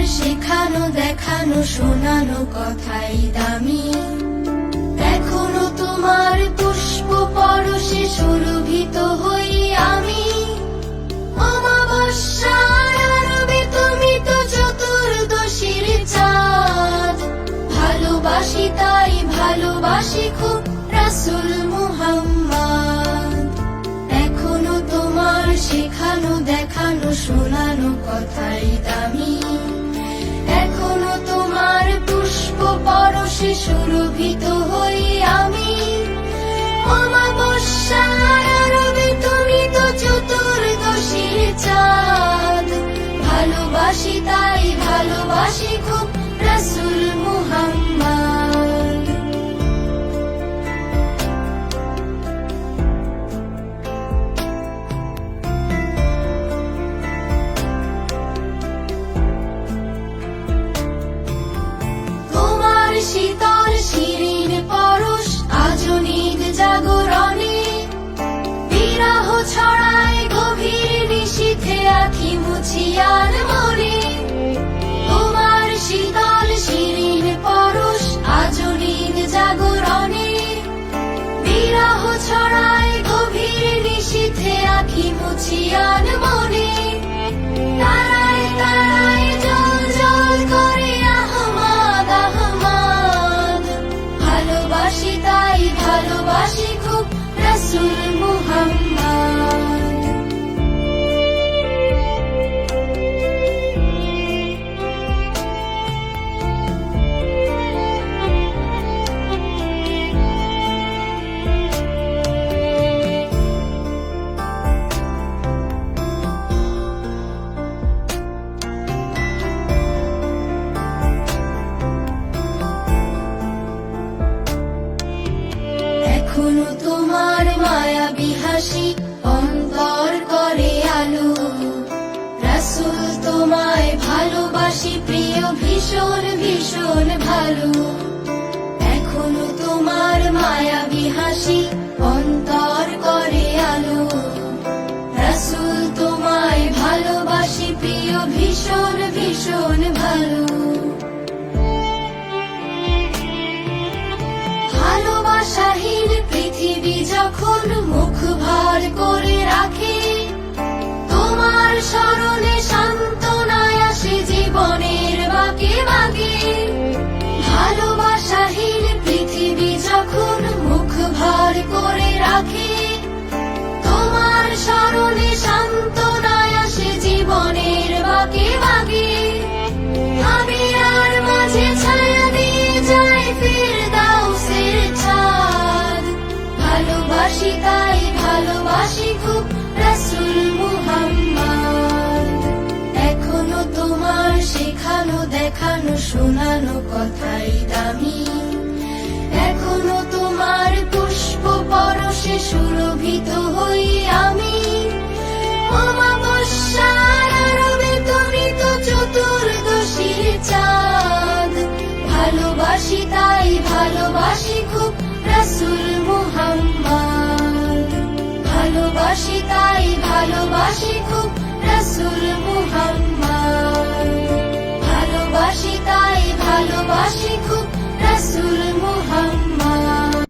শেখানো দেখানো শোনানো কথাই দামি। এখনো তোমার পুষ্প পরশে সুরভিত হই আমি। অমাবস্যার আরবে তুমি তো চতুর্দশীর চাঁদ। ভালোবাসি তাই ভালোবাসি খুব রাসূল মুহাম্মদ। এখনো তোমার শেখানো দেখানো শোনানো কথাই দামি। এখনো তোমার পুষ্প পরশে সুরভিত হই আমি। অমাবস্যার আরবে তুমি তো চতুর্দশীর চাঁদ। ভালোবাসি তাই ভালোবাসি খুব রাসূল মুহাম্মদ। তোমার শীতল শিরিন পরশ আজও নিদ জাগরণে। বিরহ ছড়ায় গভীর নিশীথে আঁখি মুছিয়ার মনে। তোমার শীতল শিরিন পরশ আজও নিদ জাগরণে। বিরহ ছড়ায় গভীর নিশীথে আঁখি মুছিয়ার মনে। তারায় তারায় জল জল করে আহমাদ আহমাদ। ভালোবাসি তাই ভালোবাসি খুব রাসূল মুহাম্মদ। এখনো তোমার মায়াবী হাসি অন্তর করে আলো। রাসূল তোমায় ভালোবাসি প্রিয় ভীষণ ভীষণ ভালো। এখনো তোমার মায়াবী হাসি অন্তর করে আলো। রাসূল তোমায় ভালোবাসি প্রিয় ভীষণ ভীষণ ভালো। ভালোবাসাহীন পৃথিবী যখন মুখ ভার করে রাখে। তোমার স্মরণে সান্ত্বনায় আসে জীবনের বাঁকে বাঁকে। ভালোবাসাহীন পৃথিবী যখন মুখ ভার করে রাখে। তোমার স্মরণে সান্ত্বনায় আসে জীবনের বাঁকে বাঁকে। আমি আর মাঝে ছায়া দিয়ে যায় ফিরদাউসের ছাদ। ভালোবাসি তাই ভালোবাসি খুব রাসূল মুহাম্মদ। এখনো তোমার শেখানো দেখানো শোনানো কথাই দামি। এখনো তোমার পুষ্প পরশে সুরভিত হই আমি। অমাবস্যার আরবে তুমি তো চতুর্দশীর চাঁদ। ভালোবাসি তাই ভালোবাসি খুব রাসূল মুহাম্মদ। ভালোবাসি তাই ভালোবাসি খুব রাসূল